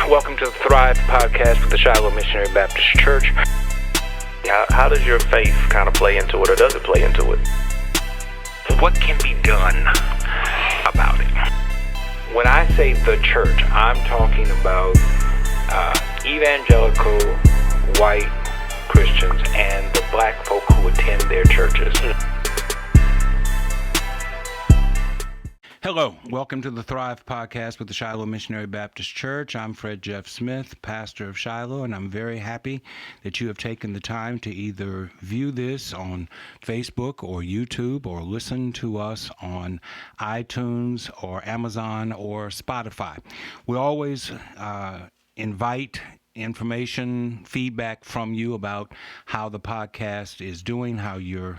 Welcome to the T.H.R.I.V.E podcast with the Shiloh Missionary Baptist Church. How does your faith kind of play into it, or does it play into it? What can be done about it? When I say the church, I'm talking about evangelical white Christians and the black folk who attend their churches. Hello, welcome to the T.H.R.I.V.E podcast with the Shiloh Missionary Baptist Church. I'm Fred Jeff Smith, pastor of Shiloh, and I'm very happy that you have taken the time to either view this on Facebook or YouTube or listen to us on iTunes or Amazon or Spotify. We always invite information, feedback from you about how the podcast is doing, how you're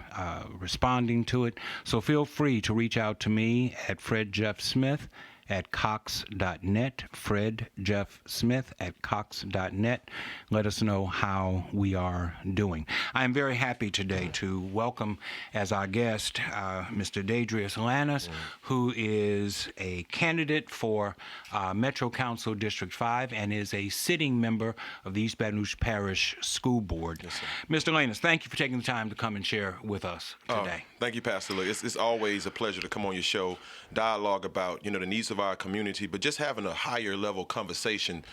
responding to it. So feel free to reach out to me at fredjeffsmith@cox.net, fredjeffsmith@cox.net. Let us know how we are doing. I am very happy today to welcome as our guest Mr. Dadrius Lanus, who is a candidate for Metro Council District 5 and is a sitting member of the EBR Parish School Board. Yes, Mr. Lanus, thank you for taking the time to come and share with us today. Thank you, Pastor Lee. It's always a pleasure to come on your show, dialogue about the needs of our community, but just having a higher level conversation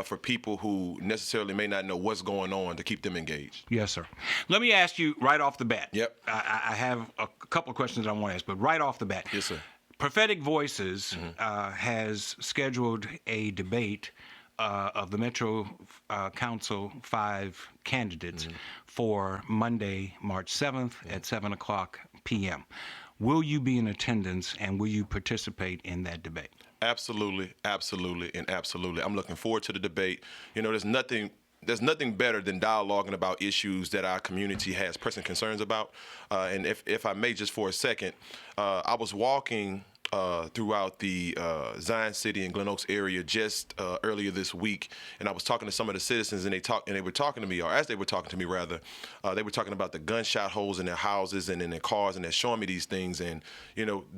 for people who necessarily may not know what's going on to keep them engaged. Yes, sir. Let me ask you right off the bat. Yep. I have a couple of questions I want to ask, but right off the bat. Yes, sir. Prophetic Voices has scheduled a debate of the Metro Council 5 candidates for Monday, March 7th at 7 o'clock p.m. Will you be in attendance and will you participate in that debate? Absolutely, absolutely, and absolutely. I'm looking forward to the debate. There's nothing better than dialoguing about issues that our community has pressing concerns about. And if I may, just for a second, I was walking throughout the Zion City and Glen Oaks area just earlier this week, and I was talking to some of the citizens, and they were talking to me, or as they were talking to me rather, they were talking about the gunshot holes in their houses and in their cars, and they're showing me these things. And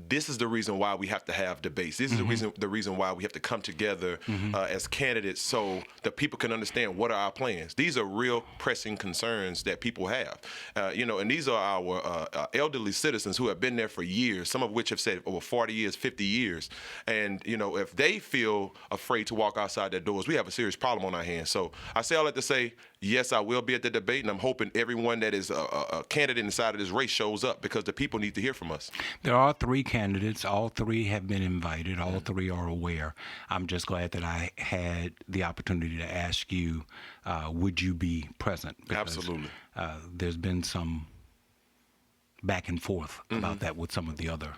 this is the reason why we have to have debates. This is the reason why we have to come together as candidates, so that people can understand what are our plans. These are real pressing concerns that people have, and these are our elderly citizens who have been there for years, some of which have said over 40 years, 50 years. And, if they feel afraid to walk outside their doors, we have a serious problem on our hands. So I say all that to say, yes, I will be at the debate, and I'm hoping everyone that is a candidate inside of this race shows up, because the people need to hear from us. There are 3 candidates. All 3 have been invited. All 3 are aware. I'm just glad that I had the opportunity to ask you, would you be present? Because, absolutely. There's been some back and forth about that with some of the other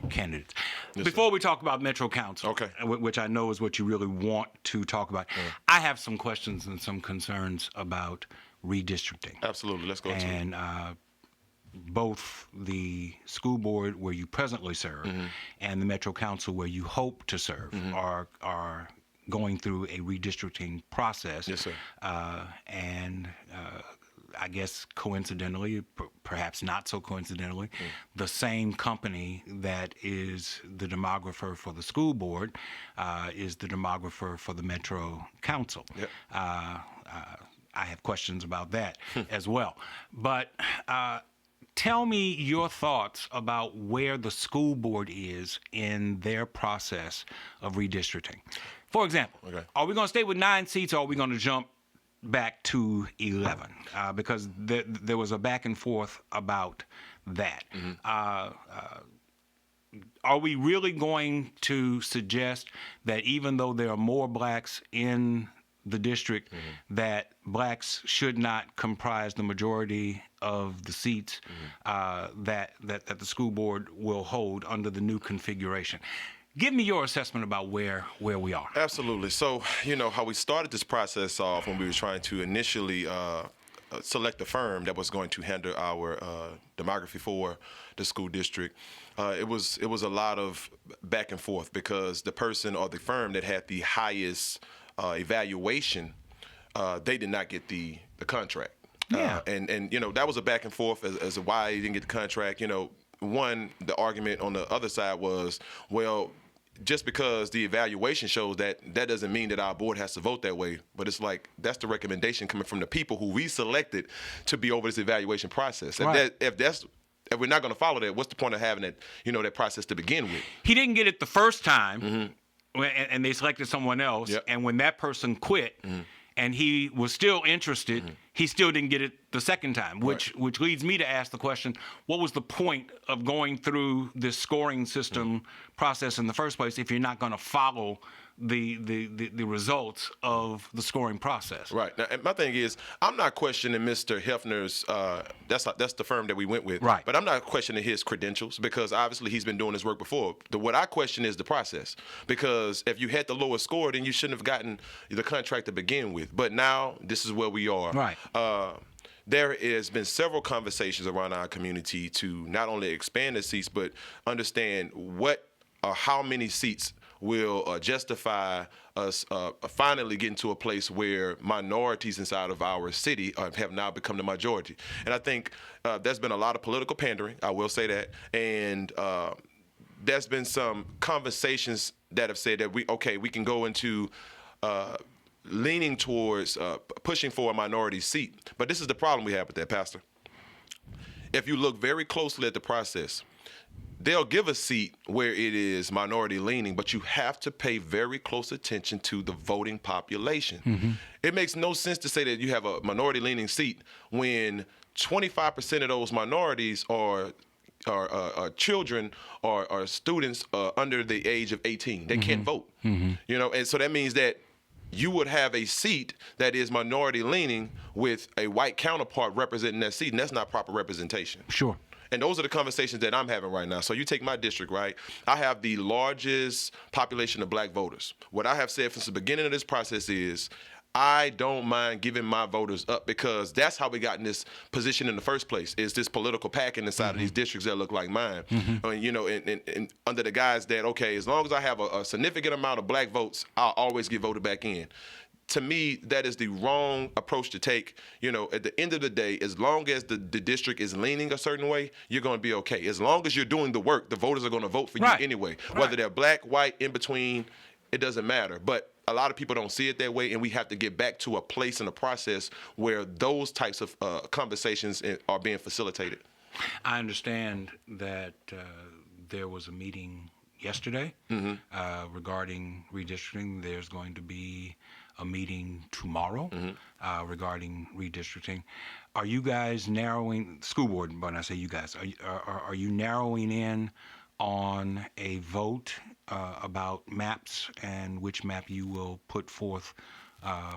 candidates. Yes, Before we talk about Metro Council, Okay. which I know is what you really want to talk about, I have some questions and some concerns about redistricting. Absolutely. Let's go to it. And both the school board where you presently serve and the Metro Council where you hope to serve are going through a redistricting process. Yes, sir. I guess coincidentally, perhaps not so coincidentally, the same company that is the demographer for the school board is the demographer for the Metro Council. Yep. I have questions about that as well. But tell me your thoughts about where the school board is in their process of redistricting. For example, are we going to stay with 9 seats, or are we going to jump back to 11, because there was a back and forth about that. Are we really going to suggest that even though there are more blacks in the district, that blacks should not comprise the majority of the seats that the school board will hold under the new configuration? Give me your assessment about where we are. Absolutely. So, how we started this process off when we were trying to initially select a firm that was going to handle our demography for the school district. It was a lot of back and forth, because the person or the firm that had the highest evaluation, they did not get the contract. Yeah. And that was a back and forth as to why he didn't get the contract. One, the argument on the other side was, well, just because the evaluation shows that doesn't mean that our board has to vote that way. But it's like that's the recommendation coming from the people who we selected to be over this evaluation process. Right. If we're not going to follow that, what's the point of having that, that process to begin with? He didn't get it the first time, and they selected someone else. Yep. And when that person quit, and he was still interested, he still didn't get it the second time, which leads me to ask the question, what was the point of going through this scoring system process in the first place if you're not going to follow the results of the scoring process? Right. Now, and my thing is, I'm not questioning Mr. Hefner's, that's the firm that we went with. Right. But I'm not questioning his credentials because obviously he's been doing his work before. What I question is the process. Because if you had the lowest score, then you shouldn't have gotten the contract to begin with. But now this is where we are. Right. There has been several conversations around our community to not only expand the seats, but understand what or how many seats will justify us finally getting to a place where minorities inside of our city have now become the majority. And I think there's been a lot of political pandering, I will say that, and there's been some conversations that have said that we can go into leaning towards pushing for a minority seat. But this is the problem we have with that, Pastor. If you look very closely at the process, they'll give a seat where it is minority leaning, but you have to pay very close attention to the voting population. It makes no sense to say that you have a minority leaning seat when 25% of those minorities are children or students under the age of 18. They can't vote. And so that means that you would have a seat that is minority leaning with a white counterpart representing that seat, and that's not proper representation. Sure. And those are the conversations that I'm having right now. So you take my district, right? I have the largest population of black voters. What I have said since the beginning of this process is I don't mind giving my voters up because that's how we got in this position in the first place, is this political packing inside of these districts that look like mine. And under the guise that, okay, as long as I have a significant amount of black votes, I'll always get voted back in. To me, that is the wrong approach to take. At the end of the day, as long as the district is leaning a certain way, you're going to be okay. As long as you're doing the work, the voters are going to vote for you anyway. Whether they're black, white, in between, it doesn't matter. But a lot of people don't see it that way, and we have to get back to a place in the process where those types of conversations are being facilitated. I understand that there was a meeting yesterday regarding redistricting. There's going to be a meeting tomorrow regarding redistricting. Are you guys narrowing, school board, when I say you guys, are you narrowing in on a vote about maps and which map you will put forth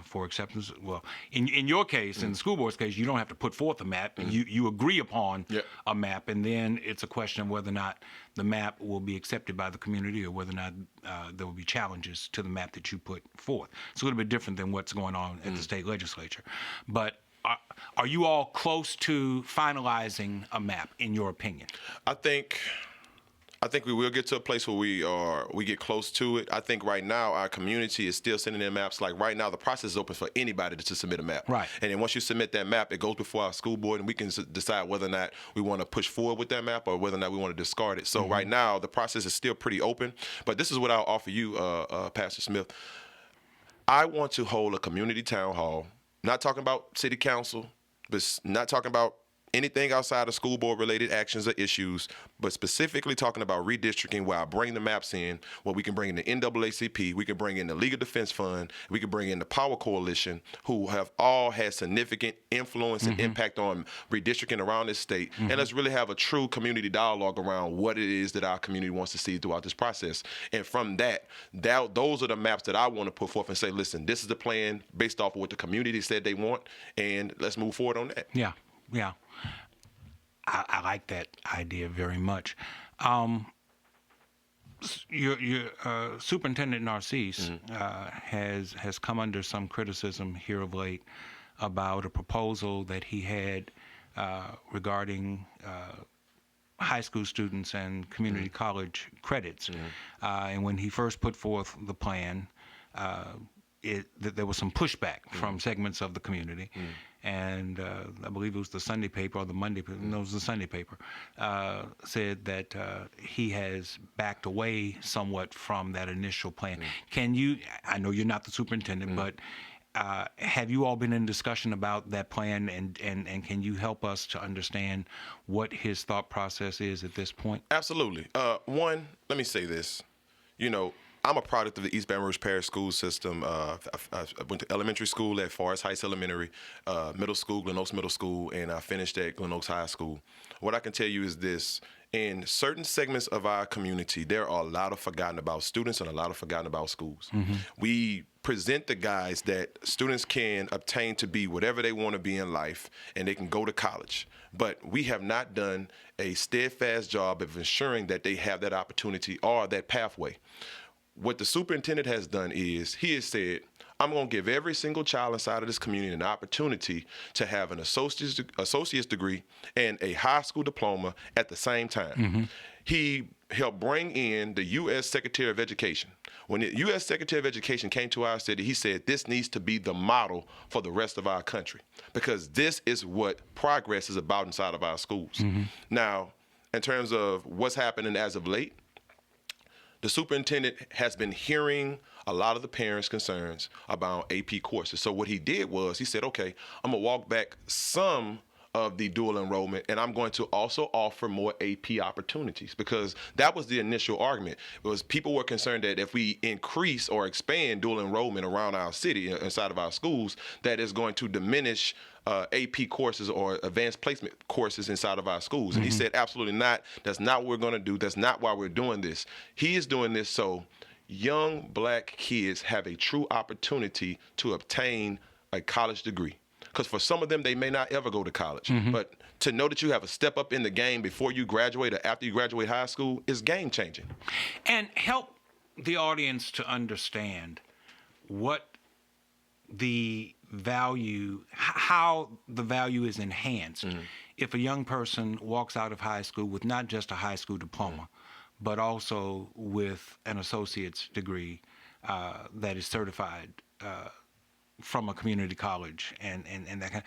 for acceptance? Well, in your case, in the school board's case, you don't have to put forth a map. You agree upon a map, and then it's a question of whether or not the map will be accepted by the community or whether or not there will be challenges to the map that you put forth. It's a little bit different than what's going on at the state legislature. But are you all close to finalizing a map, in your opinion? I think we will get to a place where we get close to it. I think right now our community is still sending in maps. Like right now, the process is open for anybody to submit a map. Right. And then once you submit that map, it goes before our school board, and we can decide whether or not we want to push forward with that map or whether or not we want to discard it. So right now, the process is still pretty open. But this is what I'll offer you, Pastor Smith. I want to hold a community town hall, not talking about city council, but not talking about anything outside of school board related actions or issues, but specifically talking about redistricting, where I bring the maps in, where we can bring in the NAACP, we can bring in the Legal Defense Fund, we can bring in the Power Coalition, who have all had significant influence and impact on redistricting around this state. And let's really have a true community dialogue around what it is that our community wants to see throughout this process. And from that, those are the maps that I want to put forth and say, listen, this is the plan based off of what the community said they want, and let's move forward on that. Yeah. I like that idea very much. Your Superintendent Narcisse has come under some criticism here of late about a proposal that he had regarding high school students and community college credits. And when he first put forth the plan, that there was some pushback from segments of the community. And I believe it was the Sunday paper or the Monday paper, no, it was the Sunday paper, said that he has backed away somewhat from that initial plan. Can you, I know you're not the superintendent, but have you all been in discussion about that plan, and can you help us to understand what his thought process is at this point? Absolutely. One, let me say this. I'm a product of the East Baton Rouge Parish School System. I went to elementary school at Forest Heights Elementary, middle school, Glen Oaks Middle School, and I finished at Glen Oaks High School. What I can tell you is this. In certain segments of our community, there are a lot of forgotten about students and a lot of forgotten about schools. We present the guys that students can obtain to be whatever they want to be in life, and they can go to college. But we have not done a steadfast job of ensuring that they have that opportunity or that pathway. What the superintendent has done is he has said, I'm going to give every single child inside of this community an opportunity to have an associate's degree and a high school diploma at the same time. He helped bring in the U.S. Secretary of Education. When the U.S. Secretary of Education came to our city, he said this needs to be the model for the rest of our country, because this is what progress is about inside of our schools. Now, in terms of what's happening as of late, the superintendent has been hearing a lot of the parents' concerns about AP courses. So what he did was he said, okay, I'm going to walk back some of the dual enrollment, and I'm going to also offer more AP opportunities, because that was the initial argument. It was people were concerned that if we increase or expand dual enrollment around our city, inside of our schools, that is going to diminish AP courses or advanced placement courses inside of our schools. And he said, absolutely not. That's not what we're going to do. That's not why we're doing this. He is doing this so young black kids have a true opportunity to obtain a college degree. Because for some of them, they may not ever go to college. But to know that you have a step up in the game before you graduate or after you graduate high school is game changing. And help the audience to understand what the value, how the value is enhanced if a young person walks out of high school with not just a high school diploma, but also with an associate's degree that is certified from a community college, and that kind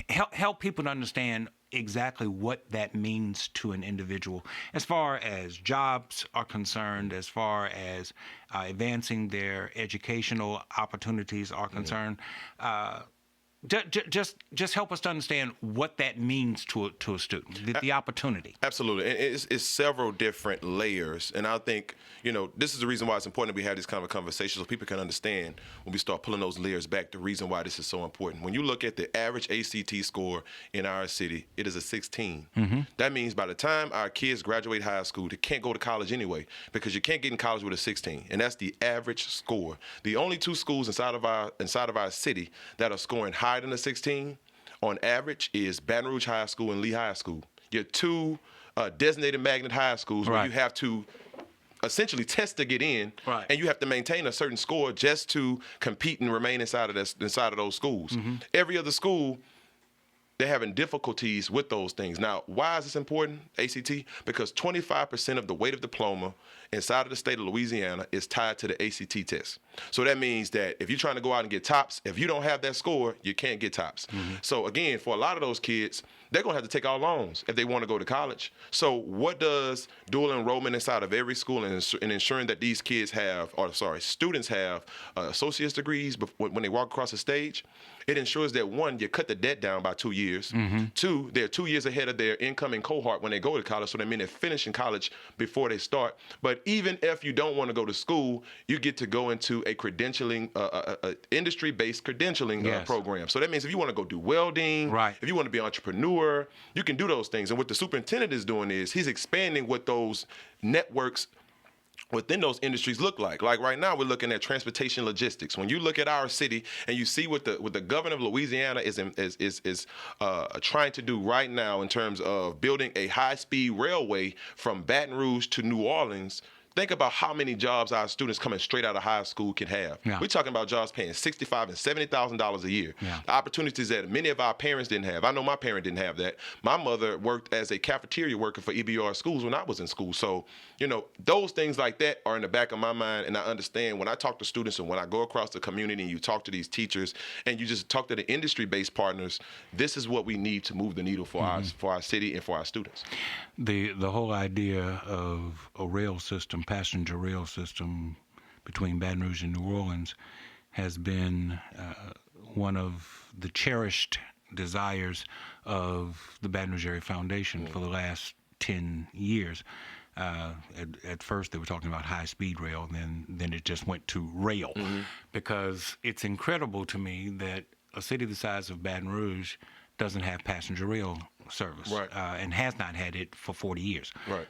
of help people to understand exactly what that means to an individual as far as jobs are concerned, as far as advancing their educational opportunities are concerned. Just help us to understand what that means to a student, the opportunity. Absolutely. And it's several different layers. And I think, this is the reason why it's important that we have this kind of conversation so people can understand when we start pulling those layers back, the reason why this is so important. When you look at the average ACT score in our city, it is a 16. That means by the time our kids graduate high school, they can't go to college anyway, because you can't get in college with a 16. And that's the average score. The only two schools inside of our city that are scoring higher than a 16 on average is Baton Rouge High School and Lee High School. Your two designated magnet high schools where you have to essentially test to get in, and you have to maintain a certain score just to compete and remain inside of those schools. Every other school, they're having difficulties with those things. Now, why is this important, ACT? Because 25% of the weight of diploma inside of the state of Louisiana is tied to the ACT test. So that means that if you're trying to go out and get tops, if you don't have that score, you can't get tops. So again, for a lot of those kids, they're going to have to take out loans if they want to go to college. So what does dual enrollment inside of every school and ensuring that these kids students have associate's degrees when they walk across the stage? It ensures that, one, you cut the debt down by 2 years. Two, they're 2 years ahead of their incoming cohort when they go to college, so that means they're finishing college before they start. But even if you don't want to go to school, you get to go into a credentialing, industry-based credentialing program. So that means if you want to go do welding, if you want to be an entrepreneur, you can do those things. And what the superintendent is doing is he's expanding what those networks within those industries look like. Like right now, we're looking at transportation logistics. When you look at our city and you see what the governor of Louisiana is trying to do right now in terms of building a high-speed railway from Baton Rouge to New Orleans, think about how many jobs our students coming straight out of high school can have. Yeah. We're talking about jobs paying $65,000 and $70,000 a year. Yeah. The opportunities that many of our parents didn't have. I know my parent didn't have that. My mother worked as a cafeteria worker for EBR schools when I was in school. So, those things like that are in the back of my mind, and I understand when I talk to students and when I go across the community and you talk to these teachers and you just talk to the industry-based partners, this is what we need to move the needle for our city and for our students. The whole idea of a rail system, passenger rail system between Baton Rouge and New Orleans has been one of the cherished desires of the Baton Rouge Area Foundation for the last 10 years. At first they were talking about high-speed rail, and then it just went to rail, because it's incredible to me that a city the size of Baton Rouge doesn't have passenger rail service, Right. And has not had it for 40 years, Right.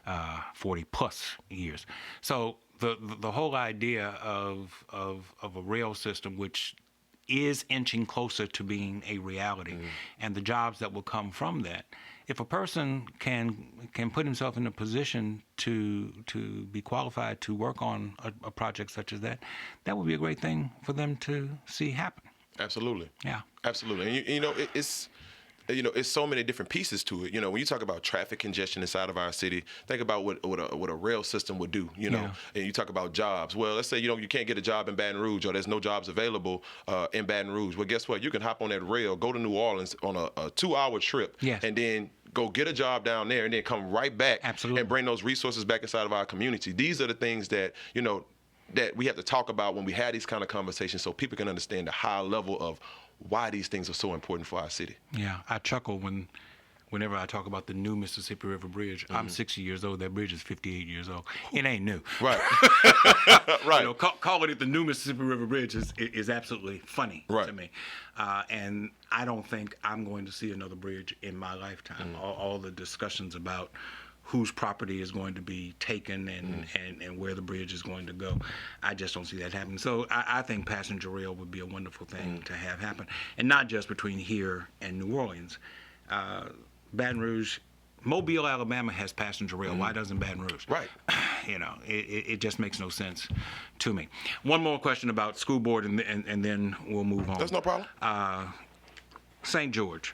40 plus years. So the whole idea of a rail system, which is inching closer to being a reality, and the jobs that will come from that. If a person can put himself in a position to be qualified to work on a project such as that, that would be a great thing for them to see happen. Absolutely. Yeah. Absolutely. And it's so many different pieces to it. When you talk about traffic congestion inside of our city, think about what a rail system would do, And you talk about jobs. Well, let's say, you can't get a job in Baton Rouge, or there's no jobs available in Baton Rouge. Well, guess what? You can hop on that rail, go to New Orleans on a 2-hour trip, Yes. and then go get a job down there, and then come right back. Absolutely. And bring those resources back inside of our community. These are the things that, that we have to talk about when we have these kind of conversations, so people can understand the high level of why these things are so important for our city. Yeah, I chuckle whenever I talk about the new Mississippi River Bridge. I'm 60 years old. That bridge is 58 years old. It ain't new. Right. Right. Calling it the new Mississippi River Bridge is absolutely funny to me. And I don't think I'm going to see another bridge in my lifetime. All the discussions about whose property is going to be taken and where the bridge is going to go, I just don't see that happening. So I think passenger rail would be a wonderful thing to have happen, and not just between here and New Orleans. Baton Rouge, Mobile, Alabama has passenger rail. Why doesn't Baton Rouge? Right. It just makes no sense to me. One more question about school board, and then we'll move on. That's no problem. St. George.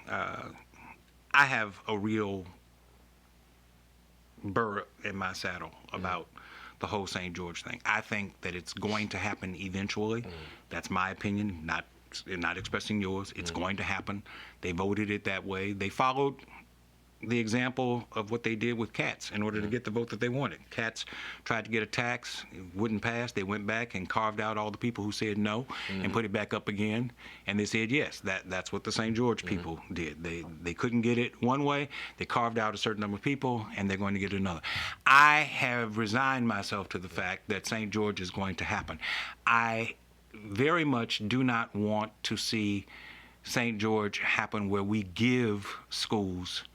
I have a real burr in my saddle about the whole St. George thing. I think that it's going to happen eventually. That's my opinion, not expressing yours. It's going to happen. They voted it that way. They followed the example of what they did with Katz in order to get the vote that they wanted. Katz tried to get a tax, it wouldn't pass. They went back and carved out all the people who said no and put it back up again, and they said yes. That's what the St. George people did. They couldn't get it one way. They carved out a certain number of people, and they're going to get another. I have resigned myself to the fact that St. George is going to happen. I very much do not want to see St. George happen where we give schools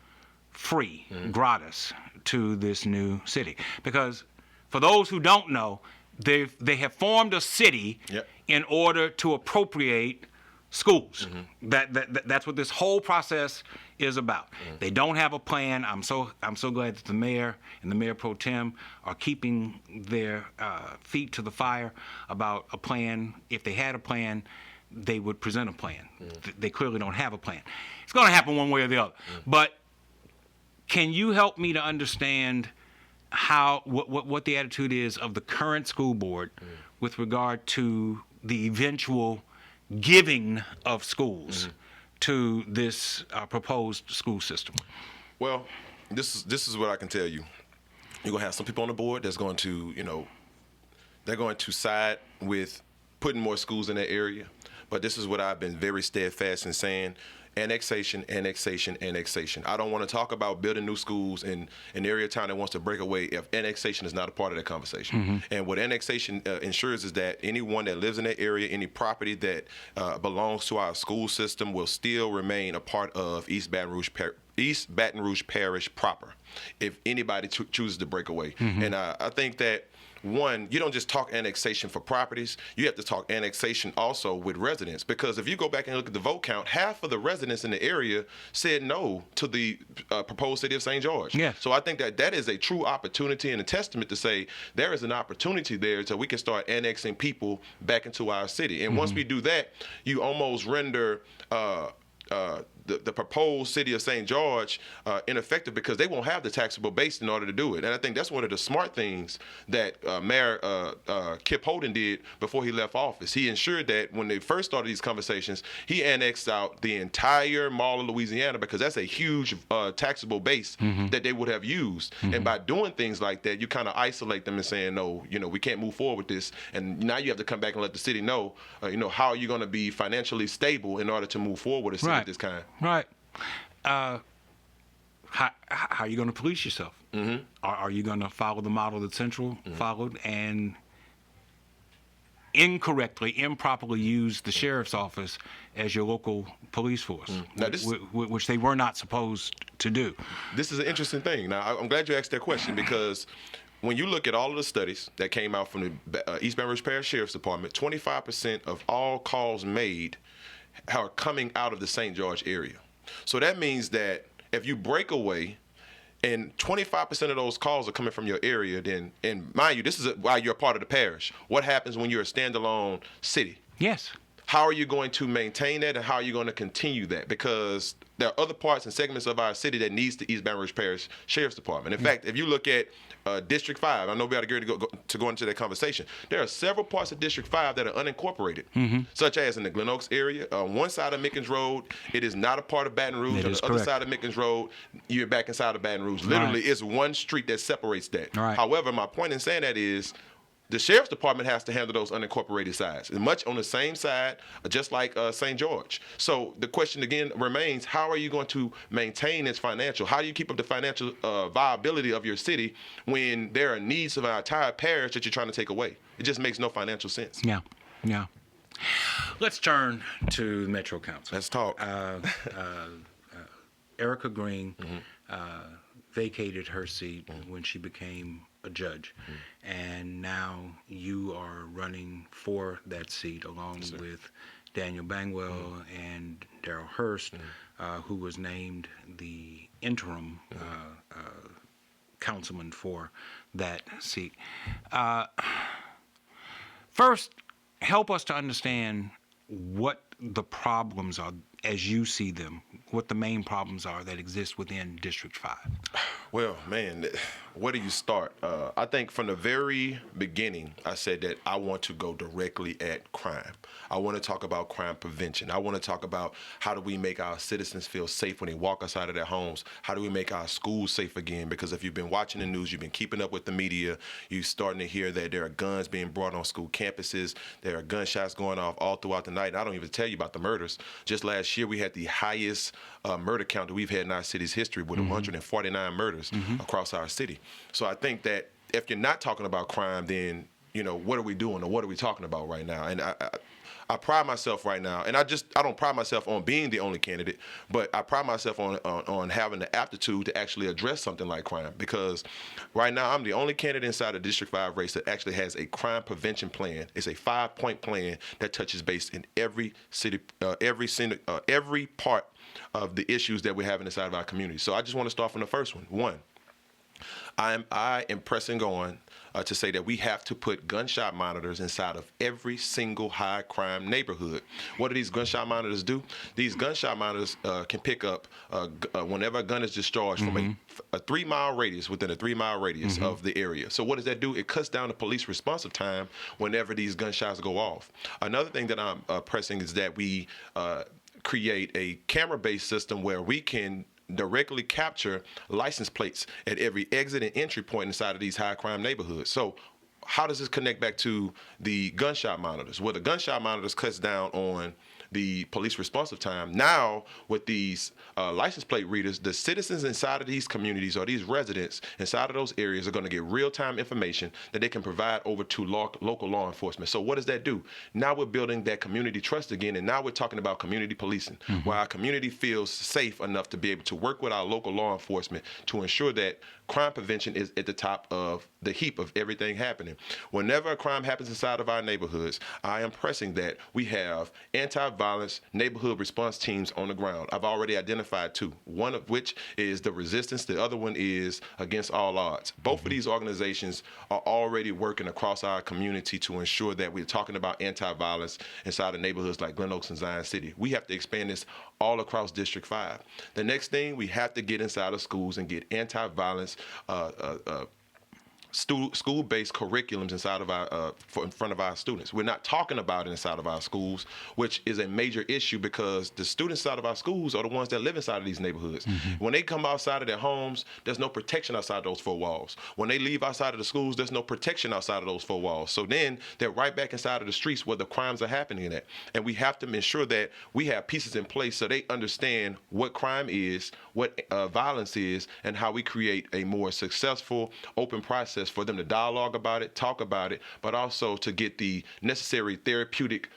free, gratis, to this new city. Because for those who don't know, they have formed a city in order to appropriate schools. That's what this whole process is about. They don't have a plan. I'm so glad that the mayor and the mayor pro tem are keeping their feet to the fire about a plan. If they had a plan, they would present a plan. They clearly don't have a plan. It's going to happen one way or the other. But can you help me to understand what the attitude is of the current school board with regard to the eventual giving of schools to this proposed school system? Well, this is what I can tell you. You're gonna have some people on the board that's going to, they're going to side with putting more schools in that area. But this is what I've been very steadfast in saying: annexation, annexation, annexation. I don't want to talk about building new schools in an area of town that wants to break away if annexation is not a part of that conversation. And what annexation ensures is that anyone that lives in that area, any property that belongs to our school system, will still remain a part of East Baton Rouge Parish proper if anybody chooses to break away. And I think that one, you don't just talk annexation for properties. You have to talk annexation also with residents, because if you go back and look at the vote count, half of the residents in the area said no to the proposed city of St. George. Yeah. So I think that is a true opportunity and a testament to say there is an opportunity there so we can start annexing people back into our city. And once we do that, you almost render the proposed city of St. George ineffective, because they won't have the taxable base in order to do it. And I think that's one of the smart things that Mayor Kip Holden did before he left office. He ensured that when they first started these conversations, he annexed out the entire Mall of Louisiana, because that's a huge taxable base that they would have used. And by doing things like that, you kind of isolate them and saying, no, we can't move forward with this. And now you have to come back and let the city know, how are you going to be financially stable in order to move forward with a city of this kind. Right. How are you going to police yourself? Are you going to follow the model that Central followed and improperly use the sheriff's office as your local police force, Now which they were not supposed to do? This is an interesting thing. Now, I'm glad you asked that question, because when you look at all of the studies that came out from the East Baton Rouge Parish Sheriff's Department, 25% of all calls made are coming out of the St. George area. So that means that if you break away and 25% of those calls are coming from your area, then, and mind you, this is why you're a part of the parish. What happens when you're a standalone city? Yes. How are you going to maintain that, and how are you going to continue that? Because there are other parts and segments of our city that needs the East Baton Rouge Parish Sheriff's Department. In fact, if you look at District 5, I know we ought to get ready to go into that conversation. There are several parts of District 5 that are unincorporated, such as in the Glen Oaks area. On one side of Mickens Road, it is not a part of Baton Rouge. On the other side of Mickens Road, you're back inside of Baton Rouge. Literally, it's one street that separates that. Right. However, my point in saying that is, the sheriff's department has to handle those unincorporated sides, much on the same side, just like St. George. So the question again remains: how are you going to maintain its financial? How do you keep up the financial viability of your city when there are needs of our entire parish that you're trying to take away? It just makes no financial sense. Yeah. Let's turn to the Metro Council. Let's talk. Erica Green vacated her seat when she became a judge, and now you are running for that seat along with Daniel Bangwell and Darrell Hurst, who was named the interim councilman for that seat. First, help us to understand what the problems are as you see them, what the main problems are that exist within District 5. Well, man, where do you start? I think from the very beginning, I said that I want to go directly at crime. I want to talk about crime prevention. I want to talk about how do we make our citizens feel safe when they walk outside of their homes? How do we make our schools safe again? Because if you've been watching the news, you've been keeping up with the media, you're starting to hear that there are guns being brought on school campuses. There are gunshots going off all throughout the night. And I don't even tell you about the murders. Just last year, we had the highest murder count that we've had in our city's history, with 149 murders across our city. So I think that if you're not talking about crime, then, what are we doing, or what are we talking about right now? And I pride myself right now, and I don't pride myself on being the only candidate, but I pride myself on having the aptitude to actually address something like crime, because right now I'm the only candidate inside the District 5 race that actually has a crime prevention plan. It's a 5-point plan that touches base in every city, every part of the issues that we're having inside of our community. So I just want to start from the first one. One, I am pressing on to say that we have to put gunshot monitors inside of every single high crime neighborhood. What do these gunshot monitors do? These gunshot monitors can pick up whenever a gun is discharged from a 3-mile radius, within a 3-mile radius of the area. So what does that do? It cuts down the police responsive time whenever these gunshots go off. Another thing that I'm pressing is that we create a camera-based system where we can directly capture license plates at every exit and entry point inside of these high crime neighborhoods. So how does this connect back to the gunshot monitors? Well, the gunshot monitors cuts down on the police responsive time. Now, with these license plate readers, the citizens inside of these communities or these residents inside of those areas are going to get real-time information that they can provide over to local law enforcement. So what does that do? Now we're building that community trust again, and now we're talking about community policing, where our community feels safe enough to be able to work with our local law enforcement to ensure that crime prevention is at the top of the heap of everything happening. Whenever a crime happens inside of our neighborhoods, I am pressing that we have anti-violence neighborhood response teams on the ground. I've already identified two, one of which is the Resistance, the other one is Against All Odds. Both of these organizations are already working across our community to ensure that we're talking about anti-violence inside of neighborhoods like Glen Oaks and Zion City. We have to expand this all across District 5. The next thing, we have to get inside of schools and get anti-violence school-based curriculums inside of our in front of our students. We're not talking about it inside of our schools, which is a major issue because the students inside of our schools are the ones that live inside of these neighborhoods. When they come outside of their homes, there's no protection outside those four walls. When they leave outside of the schools, there's no protection outside of those four walls. So then they're right back inside of the streets where the crimes are happening at. And we have to ensure that we have pieces in place so they understand what crime is, what violence is, and how we create a more successful, open process for them to dialogue about it, talk about it, but also to get the necessary therapeutic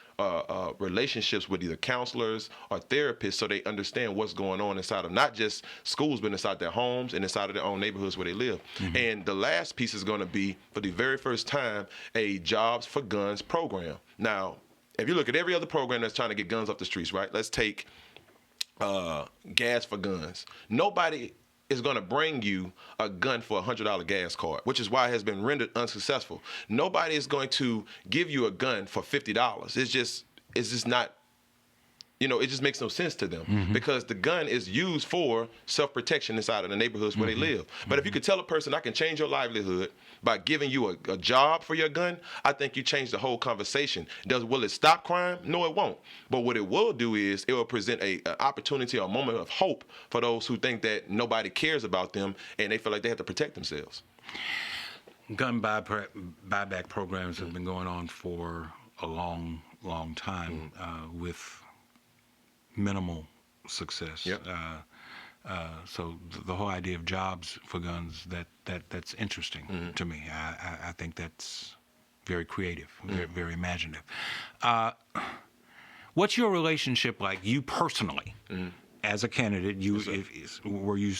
relationships with either counselors or therapists so they understand what's going on inside of not just schools, but inside their homes and inside of their own neighborhoods where they live. And the last piece is going to be, for the very first time, a Jobs for Guns program. Now, if you look at every other program that's trying to get guns off the streets, right? Let's take gas for guns. Nobody is going to bring you a gun for a $100 gas card, which is why it has been rendered unsuccessful. Nobody is going to give you a gun for $50. It's just not, it just makes no sense to them because the gun is used for self-protection inside of the neighborhoods where they live. But if you could tell a person, I can change your livelihood by giving you a job for your gun, I think you change the whole conversation. Will it stop crime? No, it won't. But what it will do is it will present an opportunity or a moment of hope for those who think that nobody cares about them and they feel like they have to protect themselves. Gun buyback programs have been going on for a long, long time with minimal success. Yep. So the whole idea of jobs for guns, that's interesting to me. I think that's very creative, very imaginative. What's your relationship like, you personally, as a candidate? Were you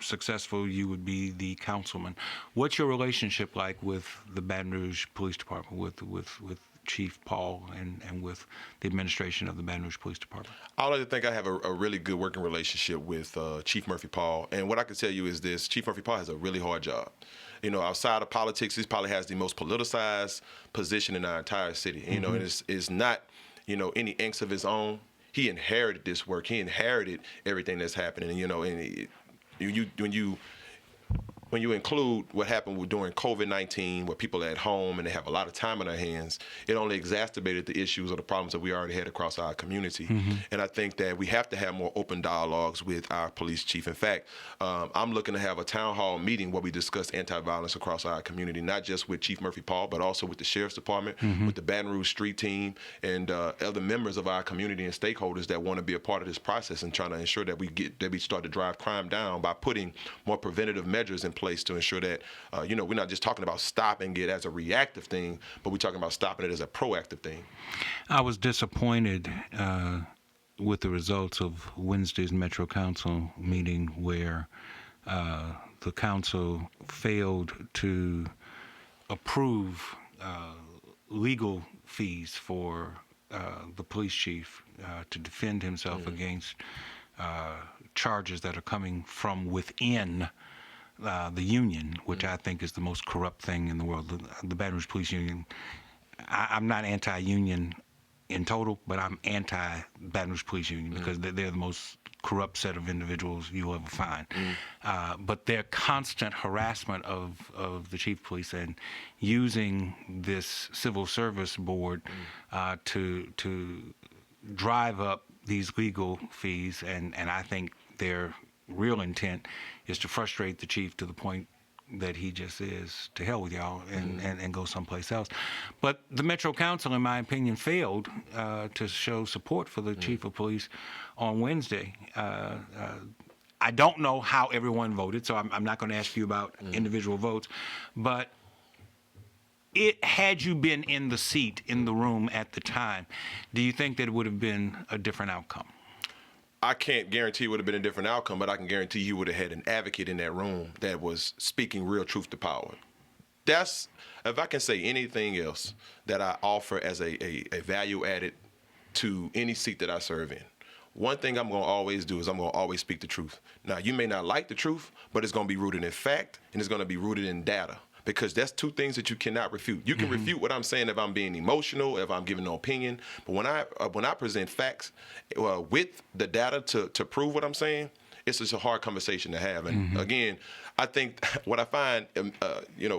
successful, you would be the councilman. What's your relationship like with the Baton Rouge Police Department, with Chief Paul and with the administration of the Baton Rouge Police Department? I like to think I have a really good working relationship with Chief Murphy Paul. And what I can tell you is this: Chief Murphy Paul has a really hard job. Outside of politics, he probably has the most politicized position in our entire city. And it's not, any angst of his own. He inherited this work. He inherited everything that's happening. And when you include what happened during COVID-19, where people are at home and they have a lot of time on their hands, it only exacerbated the issues or the problems that we already had across our community. And I think that we have to have more open dialogues with our police chief. In fact, I'm looking to have a town hall meeting where we discuss anti-violence across our community, not just with Chief Murphy Paul, but also with the Sheriff's Department, with the Baton Rouge Street Team, and other members of our community and stakeholders that want to be a part of this process and trying to ensure that we start to drive crime down by putting more preventative measures in place to ensure that, we're not just talking about stopping it as a reactive thing, but we're talking about stopping it as a proactive thing. I was disappointed with the results of Wednesday's Metro Council meeting where the council failed to approve legal fees for the police chief to defend himself against charges that are coming from within the union, which I think is the most corrupt thing in the world. The Baton Rouge Police Union, I'm not anti-union in total, but I'm anti-Baton Rouge Police Union because they're the most corrupt set of individuals you'll ever find. But their constant harassment of the chief of police and using this civil service board to drive up these legal fees, and I think their real intent is to frustrate the chief to the point that he just is to hell with y'all and go someplace else. But the Metro Council, in my opinion, failed to show support for the chief of police on Wednesday. I don't know how everyone voted, so I'm not going to ask you about individual votes, but had you been in the seat, in the room at the time, do you think that it would have been a different outcome? I can't guarantee it would have been a different outcome, but I can guarantee you would have had an advocate in that room that was speaking real truth to power. That's, if I can say anything else that I offer as a value added to any seat that I serve in, one thing I'm going to always do is I'm going to always speak the truth. Now, you may not like the truth, but it's going to be rooted in fact, and it's going to be rooted in data. Because that's two things that you cannot refute. You can refute what I'm saying if I'm being emotional, if I'm giving an opinion. But when I present facts with the data to prove what I'm saying, it's just a hard conversation to have. And again, I think what I find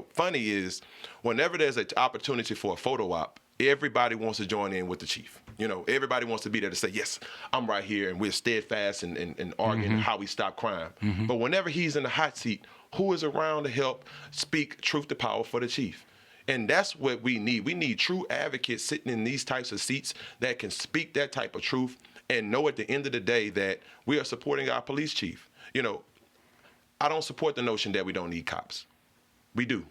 funny is whenever there's an opportunity for a photo op, everybody wants to join in with the chief. Everybody wants to be there to say, yes, I'm right here, and we're steadfast and arguing how we stop crime. But whenever he's in the hot seat, who is around to help speak truth to power for the chief? And that's what we need. We need true advocates sitting in these types of seats that can speak that type of truth and know at the end of the day that we are supporting our police chief. I don't support the notion that we don't need cops. We do.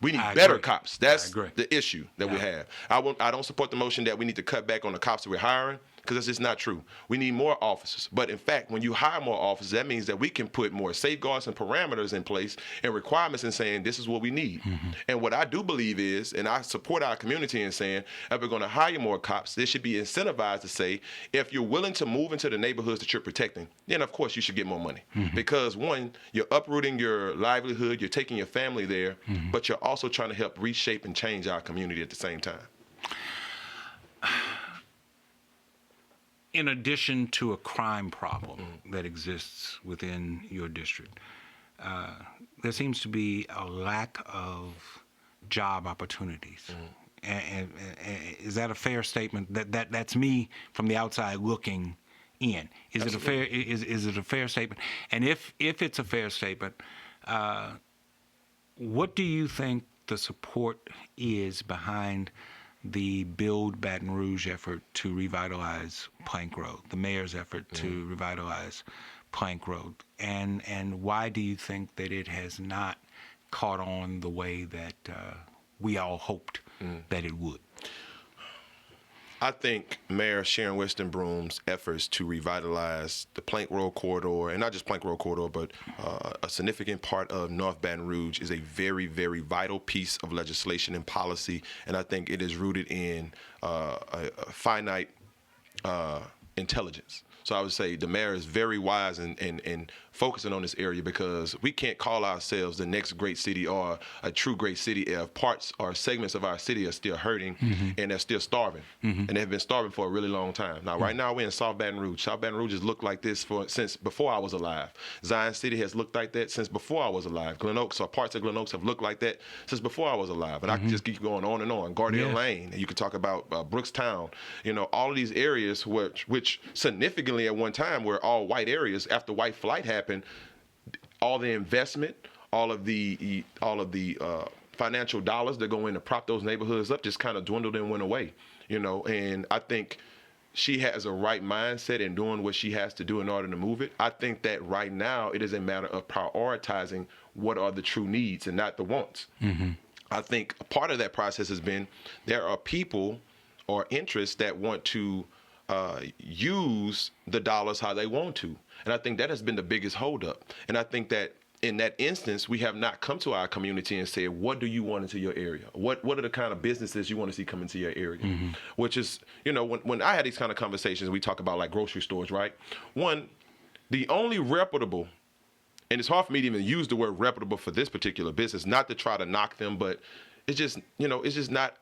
We need better cops. That's the issue that we have. I don't support the motion that we need to cut back on the cops that we're hiring, because that's just not true. We need more officers. But in fact, when you hire more officers, that means that we can put more safeguards and parameters in place and requirements in saying this is what we need. And what I do believe is, and I support our community in saying, if we're going to hire more cops, they should be incentivized to say, if you're willing to move into the neighborhoods that you're protecting, then of course you should get more money. Because one, you're uprooting your livelihood, you're taking your family there, but you're also trying to help reshape and change our community at the same time. In addition to a crime problem that exists within your district, there seems to be a lack of job opportunities. And is that a fair statement? That's me from the outside looking in. Is it a fair? Is it a fair statement? And if it's a fair statement, what do you think the support is behind the Build Baton Rouge effort to revitalize Plank Road, the mayor's effort to revitalize Plank Road, and why do you think that it has not caught on the way that we all hoped that it would? I think Mayor Sharon Weston Broom's efforts to revitalize the Plank Road corridor, and not just Plank Road corridor, but a significant part of North Baton Rouge, is a very, very vital piece of legislation and policy, and I think it is rooted in a finite intelligence. So I would say the mayor is very wise in focusing on this area, because we can't call ourselves the next great city or a true great city if parts or segments of our city are still hurting and they're still starving. And they've been starving for a really long time. Now, right now, we're in South Baton Rouge. South Baton Rouge has looked like this since before I was alive. Zion City has looked like that since before I was alive. Glen Oaks, or parts of Glen Oaks, have looked like that since before I was alive. And I can just keep going on and on. Gardner Lane, and you could talk about Brookstown. All of these areas which significantly at one time were all white areas. After white flight happened, all the investment, all of the financial dollars that go in to prop those neighborhoods up just kind of dwindled and went away. And I think she has a right mindset in doing what she has to do in order to move it. I think that right now it is a matter of prioritizing what are the true needs and not the wants. I think a part of that process has been there are people or interests that want to use the dollars how they want to. And I think that has been the biggest holdup. And I think that in that instance, we have not come to our community and said, what do you want into your area? What are the kind of businesses you want to see come into your area? Which is, when I had these kind of conversations, we talk about like grocery stores, right? One, the only reputable, and it's hard for me to even use the word reputable for this particular business, not to try to knock them, but it's just, it's just not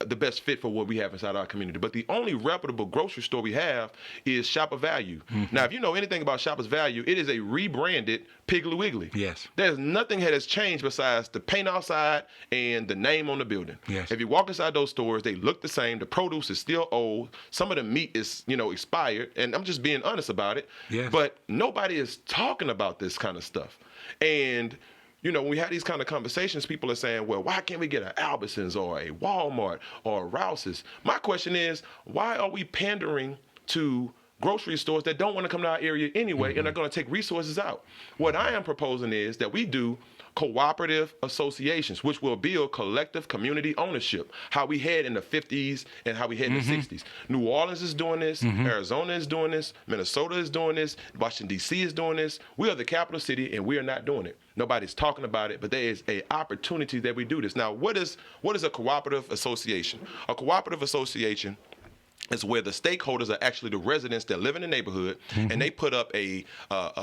the best fit for what we have inside our community. But the only reputable grocery store we have is Shopper Value. Now, if you know anything about Shopper's Value, it is a rebranded Piggly Wiggly. Yes. There's nothing that has changed besides the paint outside and the name on the building. Yes. If you walk inside those stores, they look the same. The produce is still old. Some of the meat is, expired. And I'm just being honest about it. Yes. But nobody is talking about this kind of stuff. And when we have these kind of conversations, people are saying, well, why can't we get an Albertsons or a Walmart or a Rouse's? My question is, why are we pandering to grocery stores that don't want to come to our area anyway and are going to take resources out? What I am proposing is that we do cooperative associations, which will build collective community ownership, how we had in the 50s and how we had in the 60s. New Orleans is doing this, Arizona is doing this, Minnesota is doing this, Washington, D.C. is doing this. We are the capital city, and we are not doing it. Nobody's talking about it, but there is an opportunity that we do this. Now, what is a cooperative association? A cooperative association is where the stakeholders are actually the residents that live in the neighborhood, and they put up a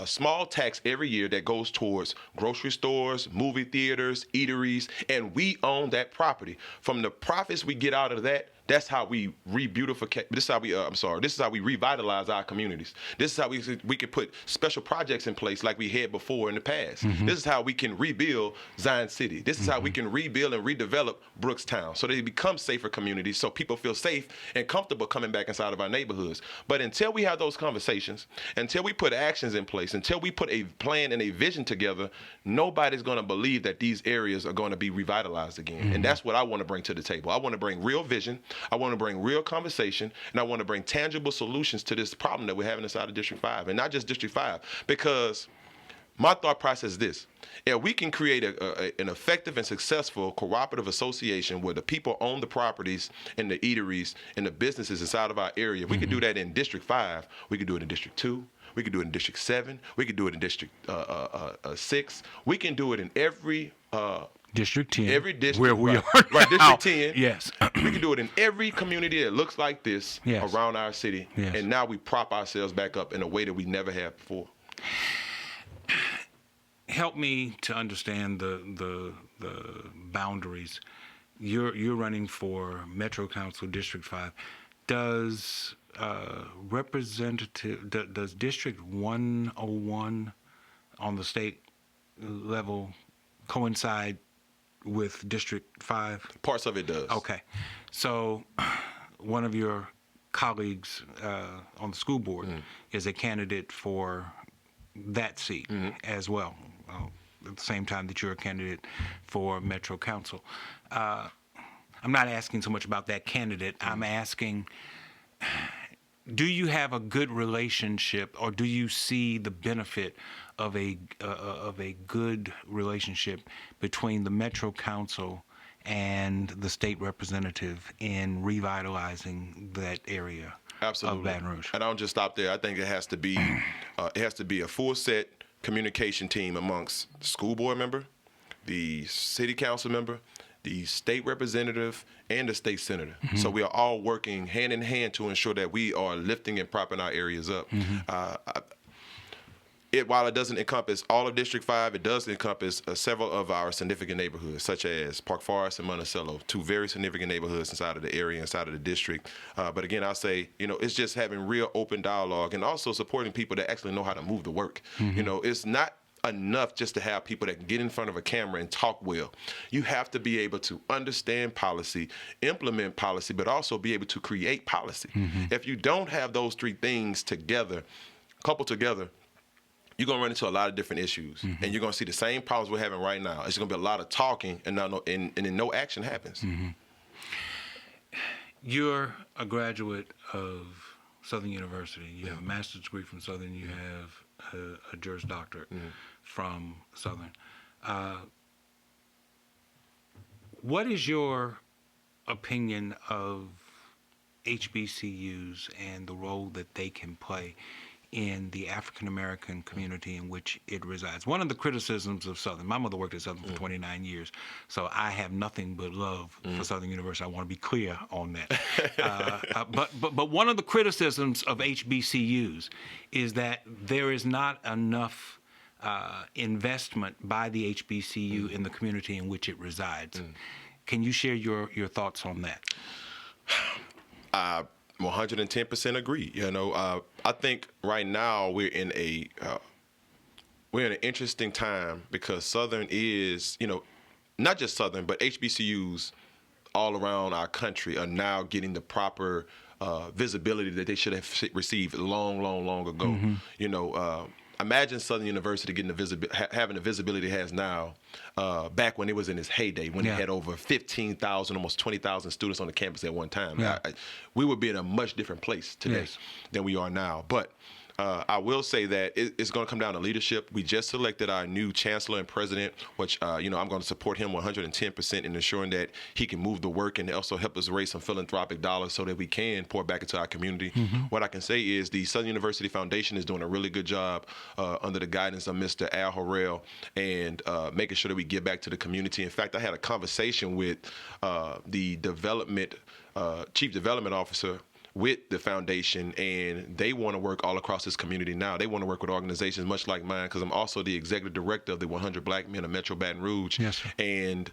small tax every year that goes towards grocery stores, movie theaters, eateries, and we own that property. From the profits we get out of that, that's how we This is how we revitalize our communities. This is how we can put special projects in place like we had before in the past. This is how we can rebuild Zion City. This is how we can rebuild and redevelop Brookstown so they become safer communities, so people feel safe and comfortable coming back inside of our neighborhoods. But until we have those conversations, until we put actions in place, until we put a plan and a vision together, nobody's going to believe that these areas are going to be revitalized again. And that's what I want to bring to the table. I want to bring real vision. I want to bring real conversation, and I want to bring tangible solutions to this problem that we're having inside of District 5, and not just District 5, because my thought process is this. If we can create an effective and successful cooperative association where the people own the properties and the eateries and the businesses inside of our area, if we could do that in District 5, we could do it in District 2, we could do it in District 7, we could do it in District 6, we can do it in every District 10, every district where we are right, now. District 10. Yes. We can do it in every community that looks like this around our city. Yes. And now we prop ourselves back up in a way that we never have before. Help me to understand the boundaries. You're running for Metro Council District 5. Does does District 101 on the state level coincide with District 5? Parts of it does. Okay. So one of your colleagues on the school board is a candidate for that seat as well, at the same time that you're a candidate for Metro Council. I'm not asking so much about that candidate. I'm asking, do you have a good relationship, or do you see the benefit of a good relationship between the Metro Council and the state representative in revitalizing that area? Absolutely. Of Baton Rouge? And I don't just stop there. I think it has to be a full set communication team amongst the school board member, the city council member, the state representative, and the state senator. So we are all working hand in hand to ensure that we are lifting and propping our areas up. While it doesn't encompass all of District 5, it does encompass several of our significant neighborhoods, such as Park Forest and Monticello, two very significant neighborhoods inside of the area, inside of the district. But again, I'll say, it's just having real open dialogue and also supporting people that actually know how to move the work. It's not enough just to have people that can get in front of a camera and talk well. You have to be able to understand policy, implement policy, but also be able to create policy. If you don't have those three things coupled together, you're going to run into a lot of different issues, and you're going to see the same problems we're having right now. It's going to be a lot of talking, and then no action happens. You're a graduate of Southern University. You have a master's degree from Southern. You have a Juris Doctorate from Southern. What is your opinion of HBCUs and the role that they can play in the African American community in which it resides? One of the criticisms of Southern, my mother worked at Southern for 29 years, so I have nothing but love for Southern University. I want to be clear on that. But one of the criticisms of HBCUs is that there is not enough investment by the HBCU in the community in which it resides. Can you share your thoughts on that? 110% agree. I think right now we're in an interesting time because Southern is, not just Southern, but HBCUs all around our country are now getting the proper visibility that they should have received long ago. imagine Southern University getting having the visibility it has now, back when it was in its heyday, when it had over 15,000, almost 20,000 students on the campus at one time. Yeah. We would be in a much different place today than we are now. But I will say that it's going to come down to leadership. We just selected our new chancellor and president, which, I'm going to support him 110% in ensuring that he can move the work and also help us raise some philanthropic dollars so that we can pour back into our community. What I can say is the Southern University Foundation is doing a really good job under the guidance of Mr. T.H.R.I.V.E. and making sure that we give back to the community. In fact, I had a conversation with the chief development officer with the foundation, and they want to work all across this community now. They want to work with organizations much like mine, because I'm also the executive director of the 100 Black Men of Metro Baton Rouge. Yes, sir. And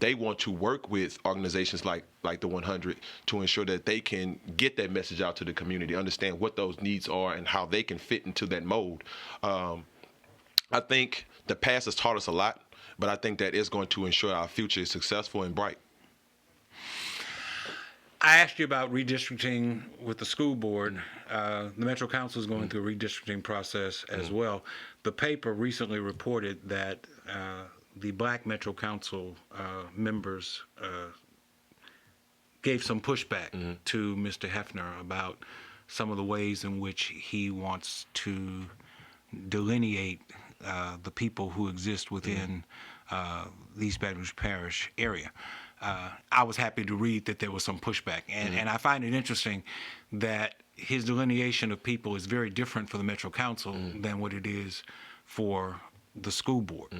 they want to work with organizations like the 100 to ensure that they can get that message out to the community, understand what those needs are and how they can fit into that mold. I think the past has taught us a lot, but I think that is going to ensure our future is successful and bright. I asked you about redistricting with the school board. The Metro Council is going through a redistricting process as well. The paper recently reported that the Black Metro Council members gave some pushback to Mr. Hefner about some of the ways in which he wants to delineate the people who exist within the East Baton Rouge Parish area. I was happy to read that there was some pushback. And I find it interesting that his delineation of people is very different for the Metro Council than what it is for the school board.